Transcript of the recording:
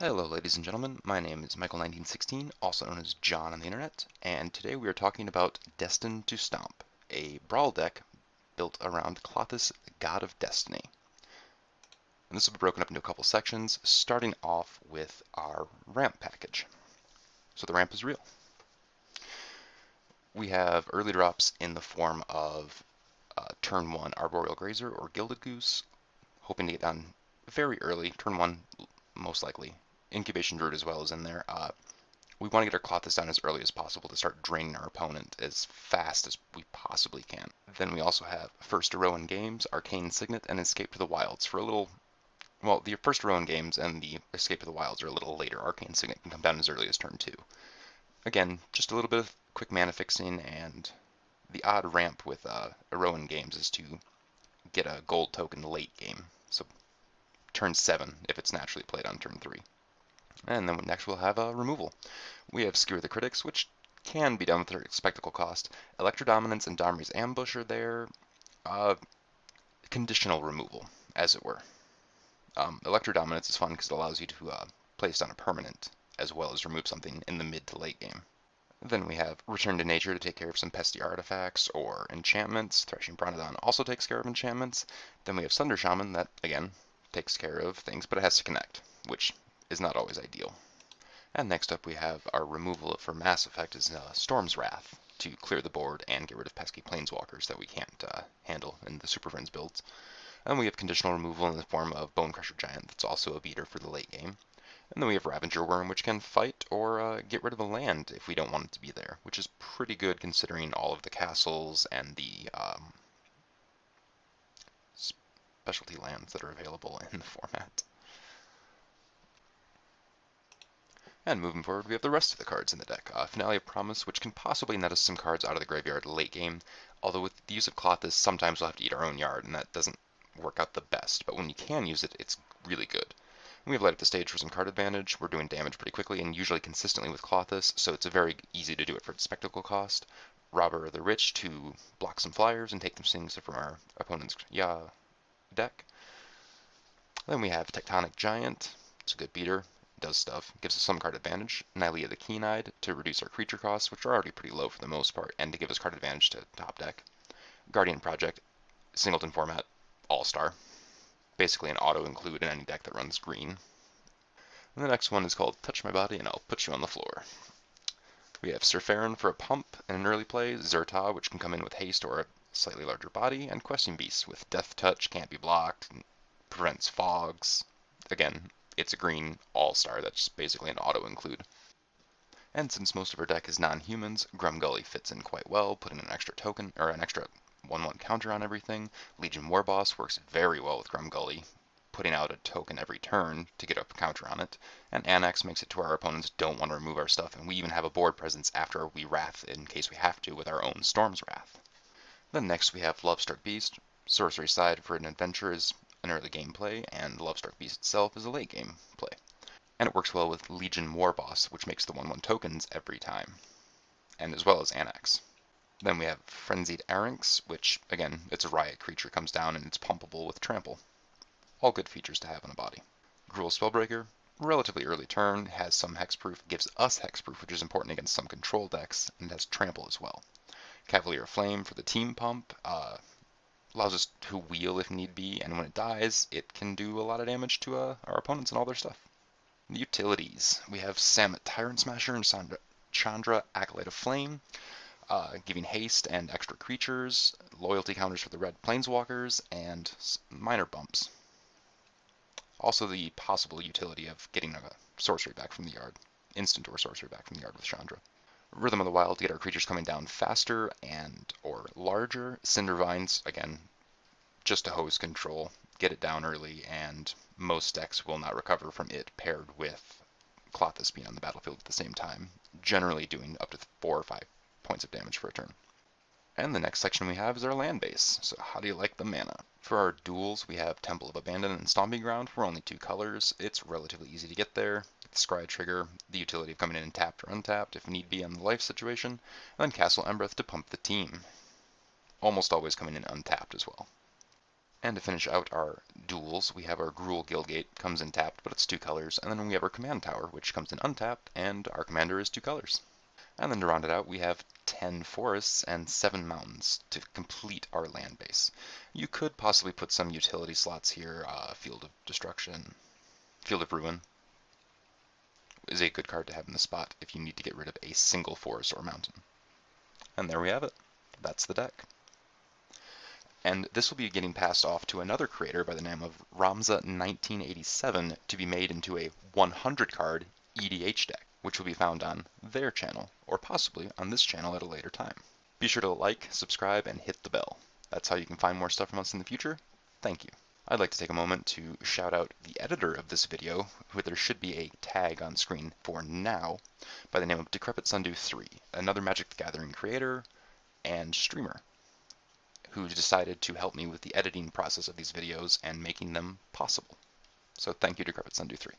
Hello ladies and gentlemen, my name is Michael1916, also known as John on the internet, and today we are talking about Destined to Stomp, a Brawl deck built around Klothys, God of Destiny. And this will be broken up into a couple sections, starting off with our ramp package. So the ramp is real. We have early drops in the form of turn 1 Arboreal Grazer or Gilded Goose, hoping to get down very early, turn 1 most likely. Incubation Druid as well is in there. We want to get our Klothys down as early as possible to start draining our opponent as fast as we possibly can. Then we also have First Heroine Games, Arcane Signet, and Escape to the Wilds for a little. Well, the First Heroine Games and the Escape to the Wilds are a little later. Arcane Signet can come down as early as turn 2. Again, just a little bit of quick mana fixing, and the odd ramp with Heroine Games is to get a gold token late game. So turn 7 if it's naturally played on turn 3. And then next we'll have removal. We have Skewer the Critics, which can be done with their Spectacle cost. Electrodominance and Domri's Ambush are there. Conditional removal, as it were. Electrodominance is fun because it allows you to place down a permanent, as well as remove something in the mid to late game. Then we have Return to Nature to take care of some pesty artifacts or enchantments. Threshing Bronodon also takes care of enchantments. Then we have Sunder Shaman that, again, takes care of things, but it has to connect, which is not always ideal. And next up we have our removal for Mass Effect is Storm's Wrath to clear the board and get rid of pesky planeswalkers that we can't handle in the Super Friends builds. And we have conditional removal in the form of Bone Crusher Giant that's also a beater for the late game. And then we have Ravager Worm, which can fight or get rid of a land if we don't want it to be there, which is pretty good considering all of the castles and the specialty lands that are available in the format. And moving forward, we have the rest of the cards in the deck. Finale of Promise, which can possibly net us some cards out of the graveyard late game, although with the use of Klothys, sometimes we'll have to eat our own yard, and that doesn't work out the best, but when you can use it, it's really good. And we have Light Up the Stage for some card advantage. We're doing damage pretty quickly and usually consistently with Klothys, so it's very easy to do it for its Spectacle cost. Robber of the Rich to block some flyers and take some things from our opponent's deck. Then we have Tectonic Giant. It's a good beater. Does stuff, gives us some card advantage. Nylea the Keen-Eyed to reduce our creature costs, which are already pretty low for the most part, and to give us card advantage to top deck. Guardian Project, Singleton format, All-Star. Basically an auto-include in any deck that runs green. And the next one is called Touch My Body and I'll Put You on the Floor. We have Surferin for a pump in an early play, Zerta, which can come in with haste or a slightly larger body, and Questing Beast with Death Touch, can't be blocked, prevents fogs. Again, it's a green all-star that's basically an auto-include. And since most of our deck is non-humans, Grumgully fits in quite well, putting an extra token, or an extra 1/1 counter on everything. Legion Warboss works very well with Grumgully, putting out a token every turn to get a counter on it. And Annex makes it to our opponents don't want to remove our stuff, and we even have a board presence after we Wrath in case we have to with our own Storm's Wrath. Then next we have Lovestruck Beast. Sorcery side for an adventure is an early game play, and Lovestruck Beast itself is a late game play. And it works well with Legion Warboss, which makes the 1/1 tokens every time, and as well as Annex. Then we have Frenzied Arynx, which, again, it's a riot creature, comes down and it's pumpable with Trample. All good features to have in a body. Cruel Spellbreaker, relatively early turn, has some hexproof, gives us hexproof, which is important against some control decks, and has Trample as well. Cavalier of Flame for the team pump, allows us to wheel if need be, and when it dies, it can do a lot of damage to our opponents and all their stuff. The utilities. We have Samut Tyrant Smasher and Chandra Acolyte of Flame, giving haste and extra creatures, loyalty counters for the red planeswalkers, and minor bumps. Also the possible utility of getting a sorcery back from the yard, instant or sorcery back from the yard with Chandra. Rhythm of the Wild to get our creatures coming down faster and or larger. Cindervines, again, just to hose control, get it down early, and most decks will not recover from it paired with Klothys being on the battlefield at the same time, generally doing up to 4 or 5 points of damage for a turn. And the next section we have is our land base. So how do you like the mana? For our duels, we have Temple of Abandon and Stomping Ground for only 2 colors. It's relatively easy to get there. The Scry trigger, the utility of coming in tapped or untapped if need be on the life situation, and then Castle Embereth to pump the team. Almost always coming in untapped as well. And to finish out our duels, we have our Gruul Guildgate, comes in tapped, but it's 2 colors, and then we have our Command Tower, which comes in untapped, and our commander is 2 colors. And then to round it out, we have 10 forests and 7 mountains to complete our land base. You could possibly put some utility slots here. Field of Destruction, Field of Ruin is a good card to have in the spot if you need to get rid of a single forest or mountain. And there we have it. That's the deck. And this will be getting passed off to another creator by the name of Ramza1987 to be made into a 100 card EDH deck, which will be found on their channel, or possibly on this channel at a later time. Be sure to like, subscribe, and hit the bell. That's how you can find more stuff from us in the future. Thank you. I'd like to take a moment to shout out the editor of this video, who there should be a tag on screen for now, by the name of Decrepit Sundew 3, another Magic the Gathering creator and streamer, who decided to help me with the editing process of these videos and making them possible. So thank you, Decrepit Sundew 3.